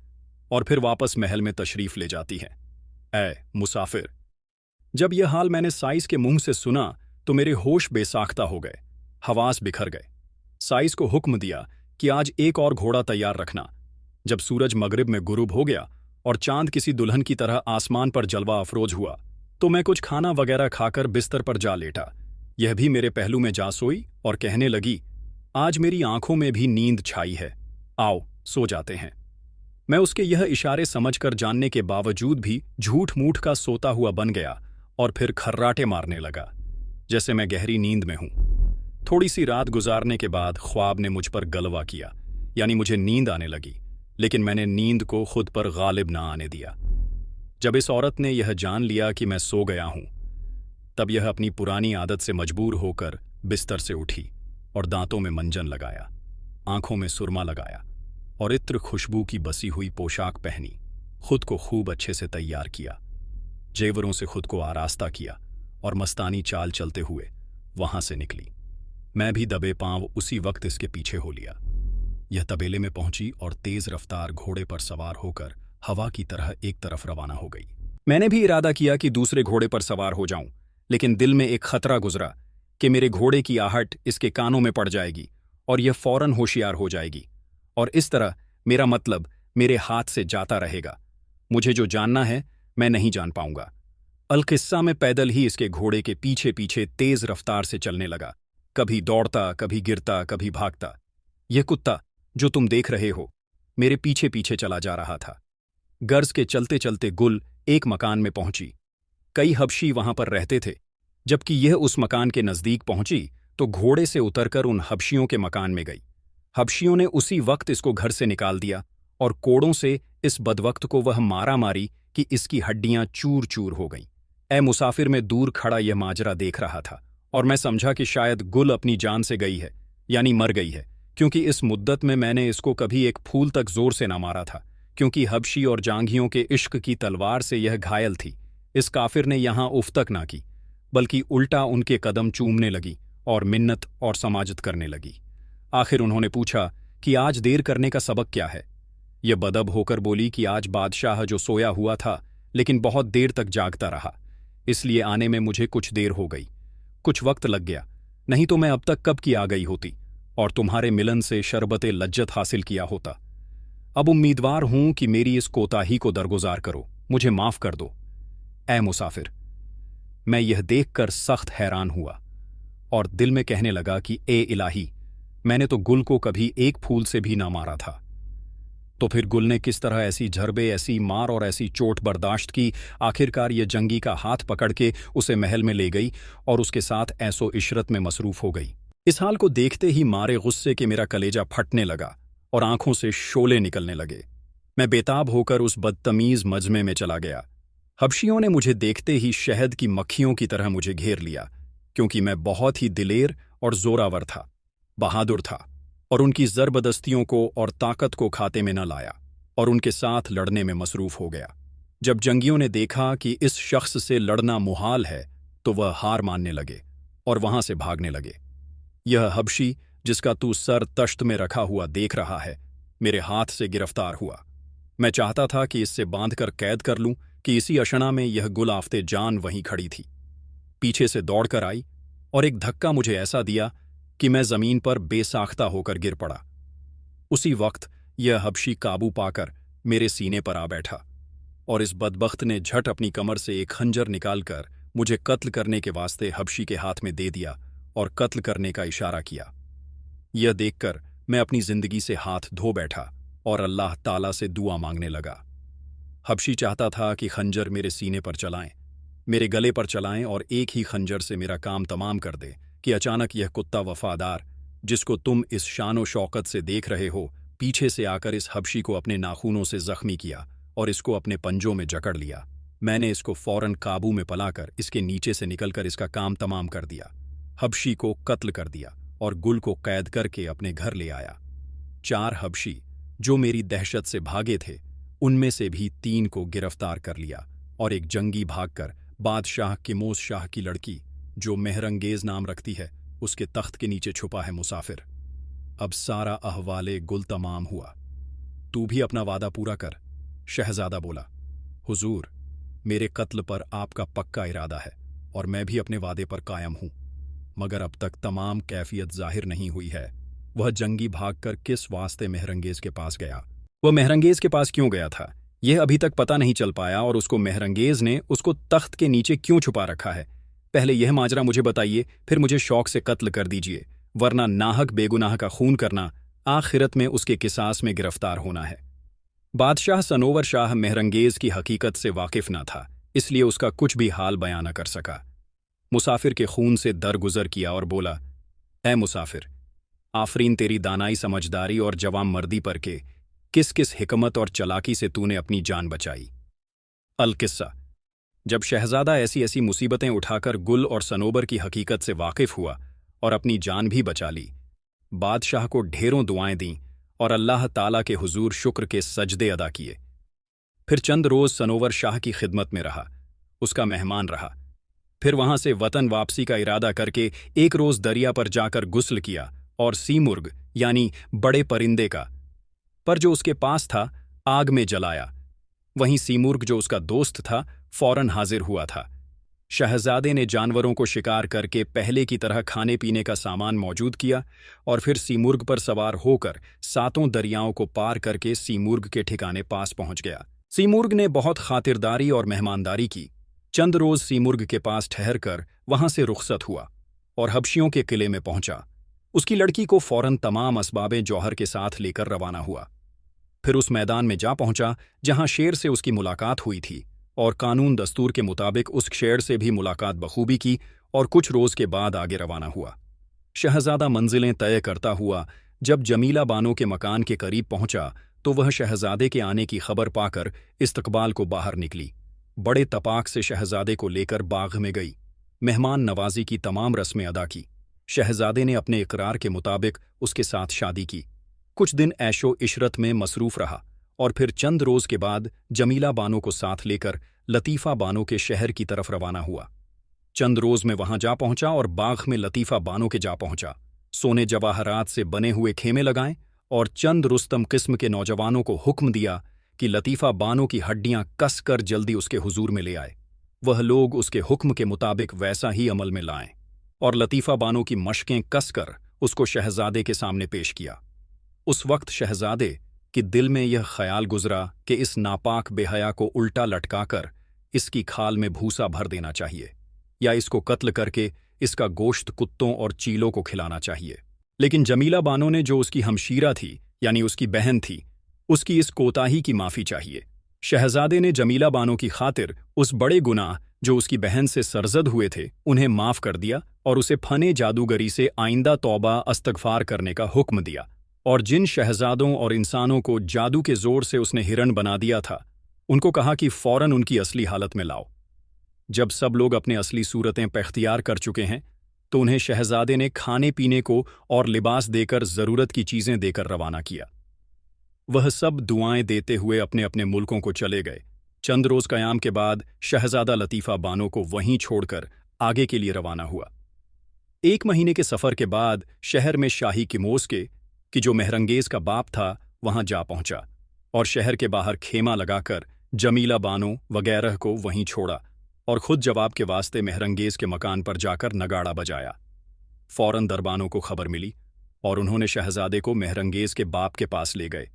और फिर वापस महल में तशरीफ ले जाती है। ऐ मुसाफिर, जब यह हाल मैंने साइस के मुंह से सुना तो मेरे होश बेसाख्ता हो गए, हवास बिखर गए। साइस को हुक्म दिया कि आज एक और घोड़ा तैयार रखना। जब सूरज मगरिब में गुरूब हो गया और चांद किसी दुल्हन की तरह आसमान पर जलवा अफरोज हुआ तो मैं कुछ खाना वगैरह खाकर बिस्तर पर जा लेटा। यह भी मेरे पहलू में जा सोई और कहने लगी, आज मेरी आंखों में भी नींद छाई है, आओ सो जाते हैं। मैं उसके यह इशारे समझकर जानने के बावजूद भी झूठ मूठ का सोता हुआ बन गया और फिर खर्राटे मारने लगा जैसे मैं गहरी नींद में हूं। थोड़ी सी रात गुजारने के बाद ख्वाब ने मुझ पर गलवा किया, यानी मुझे नींद आने लगी, लेकिन मैंने नींद को खुद पर गालिब ना आने दिया। जब इस औरत ने यह जान लिया कि मैं सो गया हूं, तब यह अपनी पुरानी आदत से मजबूर होकर बिस्तर से उठी और दांतों में मंजन लगाया, आंखों में सुरमा लगाया और इत्र खुशबू की बसी हुई पोशाक पहनी, खुद को खूब अच्छे से तैयार किया, जेवरों से खुद को आरास्ता किया और मस्तानी चाल चलते हुए वहां से निकली। मैं भी दबे पांव उसी वक्त इसके पीछे हो लिया। यह तबेले में पहुंची और तेज रफ्तार घोड़े पर सवार होकर हवा की तरह एक तरफ रवाना हो गई। मैंने भी इरादा किया कि दूसरे घोड़े पर सवार हो जाऊं, लेकिन दिल में एक खतरा गुजरा कि मेरे घोड़े की आहट इसके कानों में पड़ जाएगी और यह फौरन होशियार हो जाएगी, और इस तरह मेरा मतलब मेरे हाथ से जाता रहेगा। मुझे जो जानना है मैं नहीं जान पाऊंगा। अलकिस्सा में पैदल ही इसके घोड़े के पीछे पीछे तेज रफ्तार से चलने लगा, कभी दौड़ता, कभी गिरता, कभी भागता। यह कुत्ता जो तुम देख रहे हो मेरे पीछे पीछे चला जा रहा था। गर्ज के चलते चलते गुल एक मकान में पहुंची। कई हबशी वहां पर रहते थे। जबकि यह उस मकान के नजदीक पहुंची तो घोड़े से उतरकर उन हबशियों के मकान में गई। हबशियों ने उसी वक्त इसको घर से निकाल दिया और कोड़ों से इस बदवक्त को वह मारा मारी कि इसकी हड्डियां चूर चूर हो गईं। ए मुसाफिर, में दूर खड़ा यह माजरा देख रहा था और मैं समझा कि शायद गुल अपनी जान से गई है, यानी मर गई है, क्योंकि इस मुद्दत में मैंने इसको कभी एक फूल तक जोर से ना मारा था, क्योंकि हबशी और जांघियों के इश्क की तलवार से यह घायल थी। इस काफिर ने यहां उफ तक ना की, बल्कि उल्टा उनके कदम चूमने लगी और मिन्नत और समाजत करने लगी। आखिर उन्होंने पूछा कि आज देर करने का सबक क्या है। यह बदब होकर बोली कि आज बादशाह जो सोया हुआ था लेकिन बहुत देर तक जागता रहा, इसलिए आने में मुझे कुछ देर हो गई, कुछ वक्त लग गया, नहीं तो मैं अब तक कब की आ गई होती और तुम्हारे मिलन से शरबते लज्जत हासिल किया होता। अब उम्मीदवार हूं कि मेरी इस कोताही को दरगुजार करो, मुझे माफ कर दो। ऐ मुसाफिर। मैं यह देखकर सख्त हैरान हुआ और दिल में कहने लगा कि ए इलाही, मैंने तो गुल को कभी एक फूल से भी ना मारा था। तो फिर गुल ने किस तरह ऐसी झरबे, ऐसी मार और ऐसी चोट बर्दाश्त की? आखिरकार ये जंगी का हाथ पकड़ के उसे महल में ले गई और उसके साथ ऐसो इशरत में मसरूफ हो गई। इस हाल को देखते ही मारे गुस्से के मेरा कलेजा फटने लगा और आंखों से शोले निकलने लगे। मैं बेताब होकर उस बदतमीज मजमे में चला गया। हबशियों ने मुझे देखते ही शहद की मक्खियों की तरह मुझे घेर लिया, क्योंकि मैं बहुत ही दिलेर और जोरावर था, बहादुर था और उनकी जबरदस्तियों को और ताकत को खाते में न लाया और उनके साथ लड़ने में मसरूफ हो गया। जब जंगियों ने देखा कि इस शख्स से लड़ना मुहाल है तो वह हार मानने लगे और वहां से भागने लगे। यह हबशी जिसका तू सर तश्त में रखा हुआ देख रहा है, मेरे हाथ से गिरफ्तार हुआ। मैं चाहता था कि इससे बांधकर कैद कर लूं कि इसी अशना में यह गुल आफ्ते जान वहीं खड़ी थी। पीछे से दौड़कर आई और एक धक्का मुझे ऐसा दिया कि मैं जमीन पर बेसाख्ता होकर गिर पड़ा। उसी वक्त यह हबशी काबू पाकर मेरे सीने पर आ बैठा और इस बदबख्त ने झट अपनी कमर से एक खंजर निकालकर मुझे कत्ल करने के वास्ते हबशी के हाथ में दे दिया और कत्ल करने का इशारा किया। यह देखकर मैं अपनी जिंदगी से हाथ धो बैठा और अल्लाह ताला से दुआ मांगने लगा। हबशी चाहता था कि खंजर मेरे सीने पर चलाएं, मेरे गले पर चलाएं और एक ही खंजर से मेरा काम तमाम कर दे कि अचानक यह कुत्ता वफादार, जिसको तुम इस शानो शौकत से देख रहे हो, पीछे से आकर इस हबशी को अपने नाखूनों से जख्मी किया और इसको अपने पंजों में जकड़ लिया। मैंने इसको फौरन काबू में पलाकर इसके नीचे से निकलकर इसका काम तमाम कर दिया, हबशी को कत्ल कर दिया और गुल को कैद करके अपने घर ले आया। 4 हबशी जो मेरी दहशत से भागे थे, उनमें से भी 3 को गिरफ्तार कर लिया और एक जंगी भागकर बादशाह किमोस शाह की लड़की, जो मेहरंगेज नाम रखती है, उसके तख्त के नीचे छुपा है मुसाफिर। अब सारा अहवाले गुल तमाम हुआ। तू भी अपना वादा पूरा कर। शहजादा बोला, हुजूर, मेरे कत्ल पर आपका पक्का इरादा है और मैं भी अपने वादे पर कायम हूं, मगर अब तक तमाम कैफियत जाहिर नहीं हुई है। वह जंगी भागकर किस वास्ते मेहरंगेज के पास गया? वह मेहरंगेज के पास क्यों गया था, यह अभी तक पता नहीं चल पाया और उसको मेहरंगेज ने उसको तख्त के नीचे क्यों छुपा रखा है? पहले यह माजरा मुझे बताइए, फिर मुझे शौक से कत्ल कर दीजिए, वरना नाहक बेगुनाह का खून करना, आखिरत में उसके किसास में गिरफ्तार होना है। बादशाह सनोवर शाह मेहरंगेज की हकीकत से वाकिफ न था, इसलिए उसका कुछ भी हाल बयां न कर सका। मुसाफिर के खून से दरगुजर किया और बोला, ऐ मुसाफिर, आफरीन तेरी दानाई, समझदारी और जवान मर्दी पर के किस किस हिकमत और चलाकी से तूने अपनी जान बचाई। अल किस्सा। जब शहजादा ऐसी ऐसी मुसीबतें उठाकर गुल और सनोबर की हकीकत से वाकिफ हुआ और अपनी जान भी बचा ली, बादशाह को ढेरों दुआएं दीं और अल्लाह ताला के हुजूर शुक्र के सजदे अदा किए। फिर चंद रोज सनोवर शाह की खिदमत में रहा, उसका मेहमान रहा। फिर वहां से वतन वापसी का इरादा करके एक रोज दरिया पर जाकर गुस्ल किया और सीमुर्ग यानी बड़े परिंदे का पर जो उसके पास था आग में जलाया। वहीं सीमुर्ग जो उसका दोस्त था फौरन हाजिर हुआ था। शहजादे ने जानवरों को शिकार करके पहले की तरह खाने पीने का सामान मौजूद किया और फिर सीमुर्ग पर सवार होकर 7 दरियाओं को पार करके सीमुर्ग के ठिकाने पास पहुंच गया। सीमुर्ग ने बहुत खातिरदारी और मेहमानदारी की। चंद रोज सीमुर्ग के पास ठहरकर वहां से रुखसत हुआ और हबशियों के किले में पहुंचा। उसकी लड़की को फौरन तमाम असबाबे जौहर के साथ लेकर रवाना हुआ। फिर उस मैदान में जा पहुंचा जहां शेर से उसकी मुलाकात हुई थी और कानून दस्तूर के मुताबिक उस शेर से भी मुलाकात बखूबी की और कुछ रोज के बाद आगे रवाना हुआ। शहजादा मंजिलें तय करता हुआ जब जमीला बानो के मकान के करीब पहुंचा तो वह शहजादे के आने की खबर पाकर इस्तकबाल को बाहर निकली। बड़े तपाक से शहजादे को लेकर बाग में गई, मेहमान नवाजी की तमाम रस्में अदा की। शहजादे ने अपने इकरार के मुताबिक उसके साथ शादी की। कुछ दिन ऐशो इशरत में मसरूफ रहा और फिर चंद रोज के बाद जमीला बानो को साथ लेकर लतीफ़ा बानो के शहर की तरफ रवाना हुआ। चंद रोज में वहां जा पहुंचा और बाग में लतीफ़ा बानो के जा पहुंचा। सोने जवाहरात से बने हुए खेमे लगाएं और चंद रुस्तम किस्म के नौजवानों को हुक्म दिया कि लतीफ़ा बानो की हड्डियां कस कर जल्दी उसके हुजूर में ले आए। वह लोग उसके हुक्म के मुताबिक वैसा ही अमल में लाएं और लतीफ़ा बानो की मशकें कसकर उसको शहजादे के सामने पेश किया। उस वक्त शहजादे कि दिल में यह ख्याल गुजरा कि इस नापाक बेहया को उल्टा लटकाकर इसकी खाल में भूसा भर देना चाहिए या इसको कत्ल करके इसका गोश्त कुत्तों और चीलों को खिलाना चाहिए। लेकिन जमीला बानो ने, जो उसकी हमशीरा थी यानी उसकी बहन थी, उसकी इस कोताही की माफ़ी चाहिए। शहजादे ने जमीला बानो की खातिर उस बड़े गुनाह जो उसकी बहन से सरजद हुए थे उन्हें माफ़ कर दिया और उसे फने जादूगरी से आइंदा तौबा अस्तगफार करने का हुक्म दिया। और जिन शहजादों और इंसानों को जादू के जोर से उसने हिरण बना दिया था, उनको कहा कि फौरन उनकी असली हालत में लाओ। जब सब लोग अपने असली सूरतें पख्तियार कर चुके हैं तो उन्हें शहजादे ने खाने पीने को और लिबास देकर ज़रूरत की चीज़ें देकर रवाना किया। वह सब दुआएं देते हुए अपने अपने मुल्कों को चले गए। चंद रोज़ क़याम के बाद शहजादा लतीफ़ा बानो को वहीं छोड़कर आगे के लिए रवाना हुआ। 1 महीने के सफ़र के बाद शहर में शाही किमोस के कि जो मेहरंगेज़ का बाप था वहां जा पहुंचा और शहर के बाहर खेमा लगाकर जमीला बानो वगैरह को वहीं छोड़ा और खुद जवाब के वास्ते मेहरंगेज़ के मकान पर जाकर नगाड़ा बजाया। फौरन दरबानों को खबर मिली और उन्होंने शहजादे को मेहरंगेज़ के बाप के पास ले गए।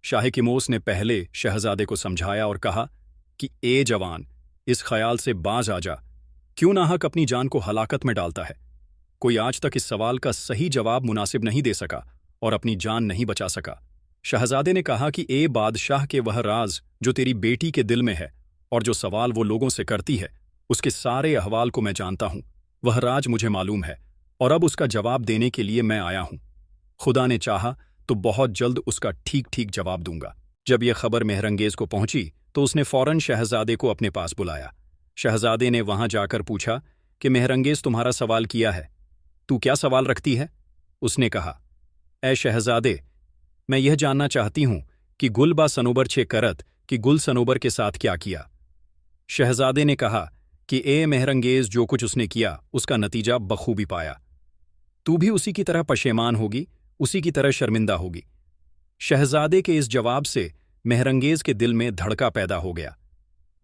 शाह किमोस ने पहले शहजादे को समझाया और कहा कि ए जवान, इस ख्याल से बाज आ जा, क्यों नाहक अपनी जान को हलाकत में डालता है। कोई आज तक इस सवाल का सही जवाब मुनासिब नहीं दे सका और अपनी जान नहीं बचा सका। शहजादे ने कहा कि ए बादशाह के वह राज जो तेरी बेटी के दिल में है और जो सवाल वो लोगों से करती है, उसके सारे अहवाल को मैं जानता हूं। वह राज मुझे मालूम है और अब उसका जवाब देने के लिए मैं आया हूं। खुदा ने चाहा तो बहुत जल्द उसका ठीक ठीक जवाब दूंगा। जब यह खबर मेहरंगेज़ को पहुंची तो उसने फौरन शहजादे को अपने पास बुलाया। शहजादे ने वहां जाकर पूछा कि मेहरंगेज़ तुम्हारा सवाल किया है, तू क्या सवाल रखती है? उसने कहा, ए शहजादे, मैं यह जानना चाहती हूं कि गुल बा सनोबर छे करत कि गुल सनोबर के साथ क्या किया। शहजादे ने कहा कि ए मेहरंगेज़, जो कुछ उसने किया उसका नतीजा बखूबी पाया। तू भी उसी की तरह पशेमान होगी, उसी की तरह शर्मिंदा होगी। शहजादे के इस जवाब से मेहरंगेज़ के दिल में धड़का पैदा हो गया।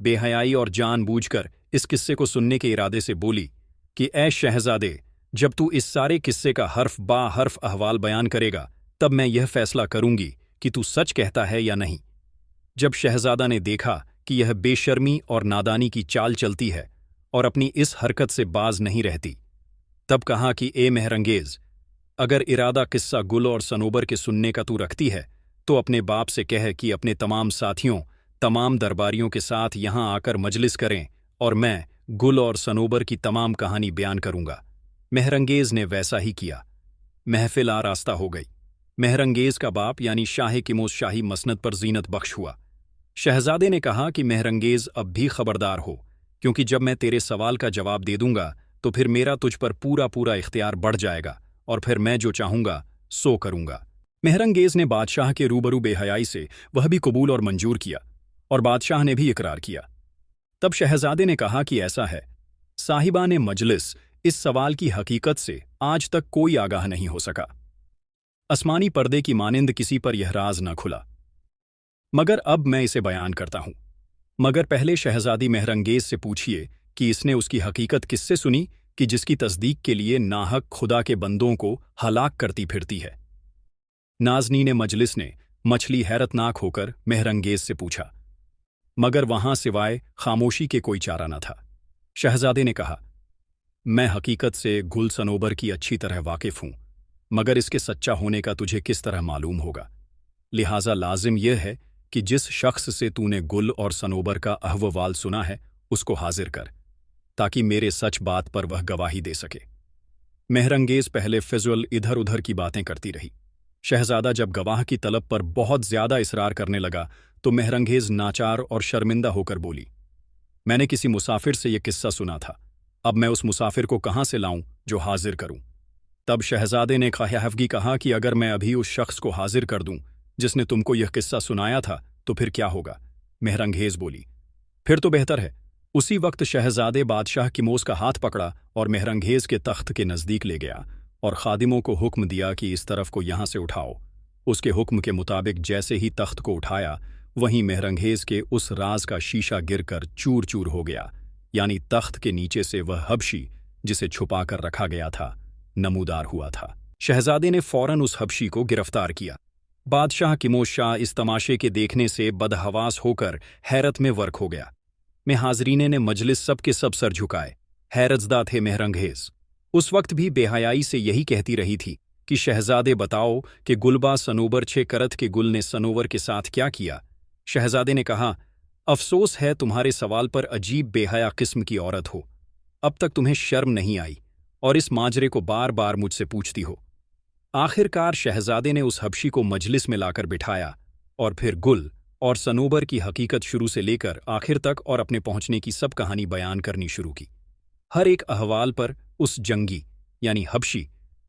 बेहयाई और जानबूझकर इस किस्से को सुनने के इरादे से बोली कि ए शहजादे, जब तू इस सारे किस्से का हर्फ बा हर्फ अहवाल बयान करेगा तब मैं यह फैसला करूंगी कि तू सच कहता है या नहीं। जब शहजादा ने देखा कि यह बेशर्मी और नादानी की चाल चलती है और अपनी इस हरकत से बाज नहीं रहती, तब कहा कि ए मेहरंगेज़, अगर इरादा किस्सा गुल और सनोबर के सुनने का तू रखती है तो अपने बाप से कह कि अपने तमाम साथियों, तमाम दरबारियों के साथ यहां आकर मजलिस करें और मैं गुल और सनोबर की तमाम कहानी बयान करूंगा। मेहरंगेज़ ने वैसा ही किया। महफिल आरास्ता हो गई। मेहरंगेज़ का बाप यानी शाह किमोस शाही मसनद पर जीनत बख्श हुआ। शहजादे ने कहा कि मेहरंगेज़, अब भी खबरदार हो, क्योंकि जब मैं तेरे सवाल का जवाब दे दूंगा तो फिर मेरा तुझ पर पूरा पूरा इख्तियार बढ़ जाएगा और फिर मैं जो चाहूंगा सो करूंगा। मेहरंगेज़ ने बादशाह के रूबरू बेहयाई से वह भी कबूल और मंजूर किया और बादशाह ने भी इकरार किया। तब शहजादे ने कहा कि ऐसा है, साहिबाने मजलिस, इस सवाल की हकीकत से आज तक कोई आगाह नहीं हो सका। आसमानी पर्दे की मानिंद किसी पर यह राज न खुला, मगर अब मैं इसे बयान करता हूं। मगर पहले शहजादी मेहरंगेज़ से पूछिए कि इसने उसकी हकीकत किससे सुनी कि जिसकी तस्दीक के लिए नाहक खुदा के बंदों को हलाक करती फिरती है। नाज़नीन मजलिस ने मछली हैरतनाक होकर मेहरंगेज़ से पूछा, मगर वहां सिवाय खामोशी के कोई चारा न था। शहजादे ने कहा, मैं हकीकत से गुल सनोबर की अच्छी तरह वाकिफ हूं, मगर इसके सच्चा होने का तुझे किस तरह मालूम होगा। लिहाजा लाजिम यह है कि जिस शख्स से तूने गुल और सनोबर का अहवाल सुना है उसको हाजिर कर, ताकि मेरे सच बात पर वह गवाही दे सके। मेहरंगेज़ पहले फिजुल इधर उधर की बातें करती रही। शहजादा जब गवाह की तलब पर बहुत ज्यादा इसरार करने लगा तो मेहरंगेज़ नाचार और शर्मिंदा होकर बोली, मैंने किसी मुसाफिर से यह किस्सा सुना था, अब मैं उस मुसाफिर को कहां से लाऊं जो हाजिर करूं। तब शहजादे ने ख्याहफ़गी कहा कि अगर मैं अभी उस शख्स को हाजिर कर दूं जिसने तुमको यह किस्सा सुनाया था तो फिर क्या होगा। मेहरंगेज़ बोली, फिर तो बेहतर है। उसी वक्त शहजादे बादशाह किमोस का हाथ पकड़ा और मेहरंगेज़ के तख्त के नज़दीक ले गया और खादिमों को हुक्म दिया कि इस तरफ को यहां से उठाओ। उसके हुक्म के मुताबिक जैसे ही तख्त को उठाया वहीं मेहरंगेज़ के उस राज का शीशा गिरकर चूर चूर हो गया, यानी तख्त के नीचे से वह हबशी जिसे छुपा कर रखा गया था नमूदार हुआ था। शहजादे ने फौरन उस हबशी को गिरफ्तार किया। बादशाह किमोश शाह इस तमाशे के देखने से बदहवास होकर हैरत में वर्क हो गया। में हाजरीने ने मजलिस सब के सब सर झुकाए। हैरतज़दा थे मेहरंगेज। उस वक्त भी बेहयाई से यही कहती रही थी कि शहजादे बताओ कि गुलबा सनोबर छे करत के गुल ने सनोवर के साथ क्या किया। शहजादे ने कहा, अफसोस है तुम्हारे सवाल पर अजीब बेहया किस्म की औरत हो। अब तक तुम्हें शर्म नहीं आई और इस माजरे को बार बार मुझसे पूछती हो। आखिरकार शहजादे ने उस हबशी को मजलिस में लाकर बिठाया और फिर गुल और सनोबर की हकीकत शुरू से लेकर आखिर तक और अपने पहुंचने की सब कहानी बयान करनी शुरू की। हर एक अहवाल पर उस जंगी यानी हबशी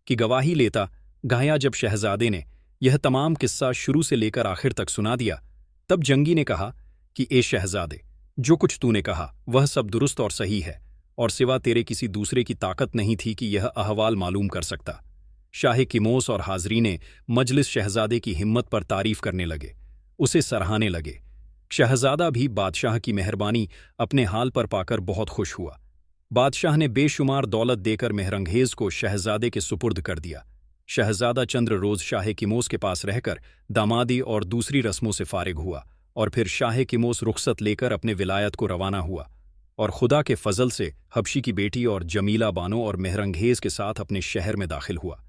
की गवाही लेता गाया। जब शहजादे ने यह तमाम किस्सा शुरू से लेकर आखिर तक सुना दिया, तब जंगी ने कहा कि ए शहजादे, जो कुछ तूने कहा वह सब दुरुस्त और सही है, और सिवा तेरे किसी दूसरे की ताकत नहीं थी कि यह अहवाल मालूम कर सकता। शाह किमोस और हाजरीने मजलिस शहजादे की हिम्मत पर तारीफ करने लगे, उसे सराहने लगे। शहजादा भी बादशाह की मेहरबानी अपने हाल पर पाकर बहुत खुश हुआ। बादशाह ने बेशुमार दौलत देकर मेहरंगेज को शहजादे के सुपुर्द कर दिया। शहजादा चंद्र रोज शाह किमोस के पास रहकर दामादी और दूसरी रस्मों से फारिग हुआ और फिर शाह किमोस रुखसत लेकर अपने विलायत को रवाना हुआ और खुदा के फजल से हबशी की बेटी और जमीला बानो और मेहरंगेज के साथ अपने शहर में दाखिल हुआ।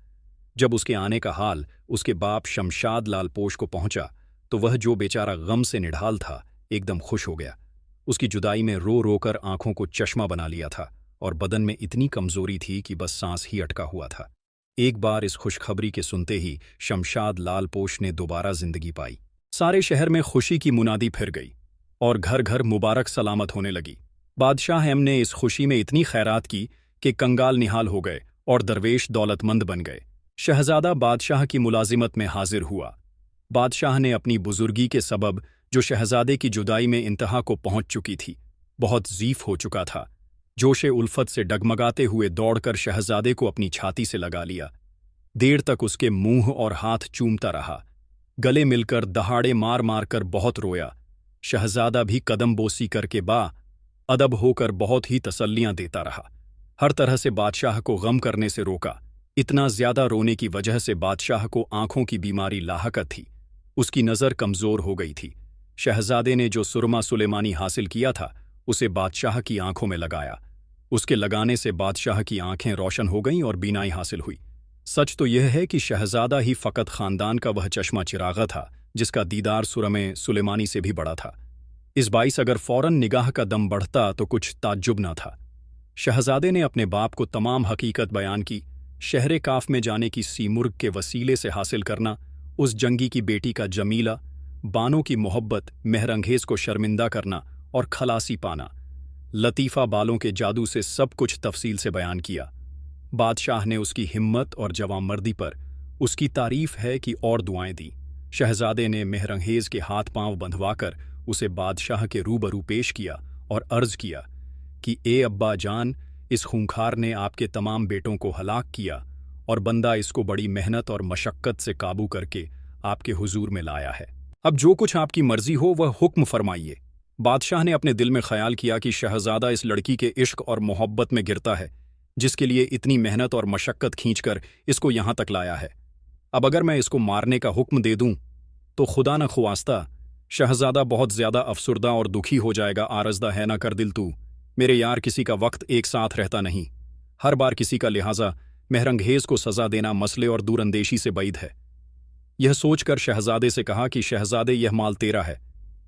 जब उसके आने का हाल उसके बाप शमशाद लाल पोश को पहुंचा तो वह, जो बेचारा गम से निढाल था, एकदम खुश हो गया। उसकी जुदाई में रो रोकर आंखों को चश्मा बना लिया था और बदन में इतनी कमजोरी थी कि बस सांस ही अटका हुआ था। एक बार इस खुशखबरी के सुनते ही शमशाद लाल पोश ने दोबारा जिंदगी पाई। सारे शहर में खुशी की मुनादी फिर गई और घर घर मुबारक सलामत होने लगी। बादशाह एम ने इस खुशी में इतनी खैरात की कि कंगाल निहाल हो गए और दरवेश दौलतमंद बन गए। शहजादा बादशाह की मुलाजिमत में हाजिर हुआ। बादशाह ने अपनी बुजुर्गी के सबब, जो शहजादे की जुदाई में इंतहा को पहुंच चुकी थी, बहुत ज़ीफ हो चुका था, जोशे उल्फत से डगमगाते हुए दौड़कर शहजादे को अपनी छाती से लगा लिया। देर तक उसके मुंह और हाथ चूमता रहा। गले मिलकर दहाड़े मार मार कर बहुत रोया। शहजादा भी कदम बोसी करके अदब होकर बहुत ही तसल्लियां देता रहा। हर तरह से बादशाह को गम करने से रोका। इतना ज्यादा रोने की वजह से बादशाह को आंखों की बीमारी लाहकत थी। उसकी नज़र कमज़ोर हो गई थी। शहजादे ने जो सुरमा सुलेमानी हासिल किया था उसे बादशाह की आंखों में लगाया। उसके लगाने से बादशाह की आंखें रोशन हो गईं और बीनाई हासिल हुई। सच तो यह है कि शहजादा ही फ़कत ख़ानदान का वह चश्मा चिरागा था जिसका दीदार सुरमे सुलेमानी से भी बड़ा था। इस बाइस अगर फ़ौरन निगाह का दम बढ़ता तो कुछ ताज्जुब न था। शहजादे ने अपने बाप को तमाम हकीकत बयान की। शहरे काफ में जाने की सीमुर्ग के वसीले से हासिल करना, उस जंगी की बेटी का जमीला बानो की मोहब्बत, मेहरंगेज को शर्मिंदा करना और खलासी पाना, लतीफ़ा बालों के जादू से सब कुछ तफसील से बयान किया। बादशाह ने उसकी हिम्मत और जवामर्दी पर उसकी तारीफ है कि और दुआएं दी। शहजादे ने मेहरंगेज के हाथ पांव बंधवाकर उसे बादशाह के रूबरू पेश किया और अर्ज किया कि ए अब्बा जान, इस खूंखार ने आपके तमाम बेटों को हलाक किया और बंदा इसको बड़ी मेहनत और मशक्क़त से काबू करके आपके हुजूर में लाया है। अब जो कुछ आपकी मर्जी हो वह हुक्म फरमाइए। बादशाह ने अपने दिल में ख्याल किया कि शहजादा इस लड़की के इश्क और मोहब्बत में गिरता है, जिसके लिए इतनी मेहनत और मशक्क़त खींचकर इसको यहाँ तक लाया है। अब अगर मैं इसको मारने का हुक्म दे दूँ तो खुदा न खुवास्ता शहजादा बहुत ज़्यादा अफसुर्दा और दुखी हो जाएगा। आरज़दा है ना कर दिल तू, मेरे यार किसी का वक्त एक साथ रहता नहीं, हर बार किसी का, लिहाजा मेहरंगेज को सज़ा देना मसले और दूरंदेशी से बैद है। यह सोचकर शहजादे से कहा कि शहजादे, यह माल तेरा है,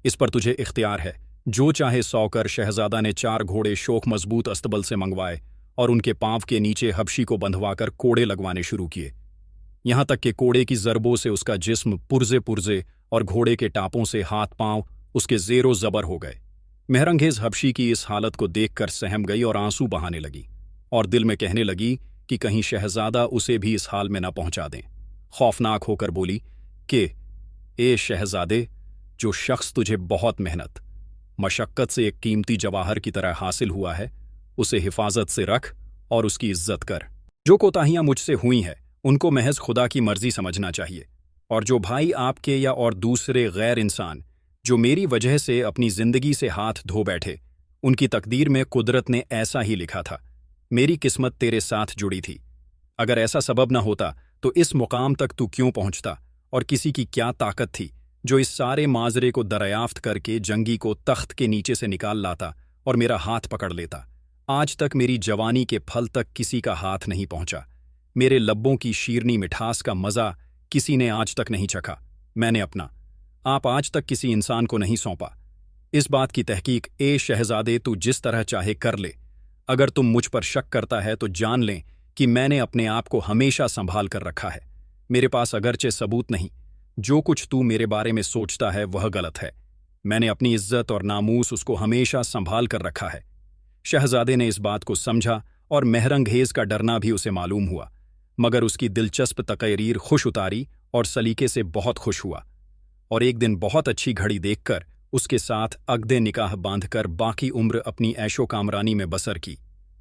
इस पर तुझे इख्तियार है, जो चाहे सौ कर। शहजादा ने 4 घोड़े शोख मजबूत अस्तबल से मंगवाए और उनके पांव के नीचे हबशी को बंधवाकर कोड़े लगवाने शुरू किए, यहाँ तक कि कोड़े की ज़रबों से उसका जिस्म पुर्जे पुर्जे और घोड़े के टापों से हाथ पांव उसके ज़ेरो ज़बर हो गए। मेहरंगेज हबशी की इस हालत को देखकर सहम गई और आंसू बहाने लगी और दिल में कहने लगी कि कहीं शहजादा उसे भी इस हाल में न पहुंचा दें। खौफनाक होकर बोली कि ए शहजादे, जो शख्स तुझे बहुत मेहनत मशक्क़त से एक कीमती जवाहर की तरह हासिल हुआ है, उसे हिफाजत से रख और उसकी इज्जत कर। जो कोताहियां मुझसे हुई हैं उनको महज खुदा की मर्जी समझना चाहिए, और जो भाई आपके या और दूसरे गैर इंसान जो मेरी वजह से अपनी जिंदगी से हाथ धो बैठे, उनकी तकदीर में कुदरत ने ऐसा ही लिखा था। मेरी किस्मत तेरे साथ जुड़ी थी। अगर ऐसा सबब न होता तो इस मुकाम तक तू क्यों पहुंचता और किसी की क्या ताकत थी जो इस सारे माजरे को दरियाफ्त करके जंगी को तख्त के नीचे से निकाल लाता और मेरा हाथ पकड़ लेता। आज तक मेरी जवानी के फल तक किसी का हाथ नहीं पहुंचा। मेरे लब्बों की शीरनी मिठास का मजा किसी ने आज तक नहीं चखा। मैंने अपना आप आज तक किसी इंसान को नहीं सौंपा। इस बात की तहकीक ए शहजादे तू जिस तरह चाहे कर ले। अगर तुम मुझ पर शक करता है तो जान लें कि मैंने अपने आप को हमेशा संभाल कर रखा है। मेरे पास अगरचे सबूत नहीं। जो कुछ तू मेरे बारे में सोचता है वह गलत है। मैंने अपनी इज्जत और नामूस उसको हमेशा संभाल कर रखा है। शहजादे ने इस बात को समझा और महरंगेज का डरना भी उसे मालूम हुआ, मगर उसकी दिलचस्प तकरीर खुश उतारी और सलीके से बहुत खुश हुआ और एक दिन बहुत अच्छी घड़ी देखकर उसके साथ अक़्दे निकाह बांधकर बाकी उम्र अपनी ऐशो कामरानी में बसर की।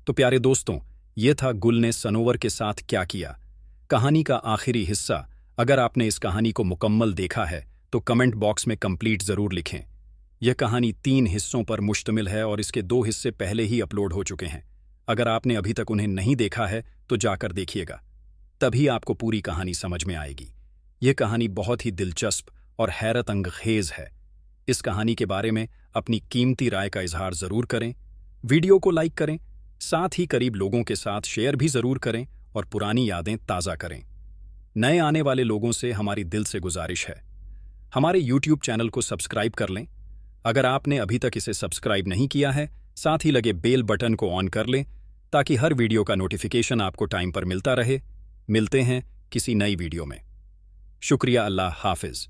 तो प्यारे दोस्तों, ये था गुल ने सनोवर के साथ क्या किया। कहानी का आखिरी हिस्सा। अगर आपने इस कहानी को मुकम्मल देखा है तो कमेंट बॉक्स में कंप्लीट ज़रूर लिखें। यह कहानी 3 हिस्सों पर मुश्तमिल है और इसके 2 हिस्से पहले ही अपलोड हो चुके हैं। अगर आपने अभी तक उन्हें नहीं देखा है तो जाकर देखिएगा, तभी आपको पूरी कहानी समझ में आएगी। यह कहानी बहुत ही दिलचस्प और हैरत अंगेज है। इस कहानी के बारे में अपनी कीमती राय का इजहार ज़रूर करें, वीडियो को लाइक करें, साथ ही करीब लोगों के साथ शेयर भी ज़रूर करें और पुरानी यादें ताज़ा करें। नए आने वाले लोगों से हमारी दिल से गुजारिश है, हमारे YouTube चैनल को सब्सक्राइब कर लें। अगर आपने अभी तक इसे सब्सक्राइब नहीं किया है, साथ ही लगे बेल बटन को ऑन कर लें ताकि हर वीडियो का नोटिफिकेशन आपको टाइम पर मिलता रहे। मिलते हैं किसी नई वीडियो में। शुक्रिया। अल्लाह हाफिज़।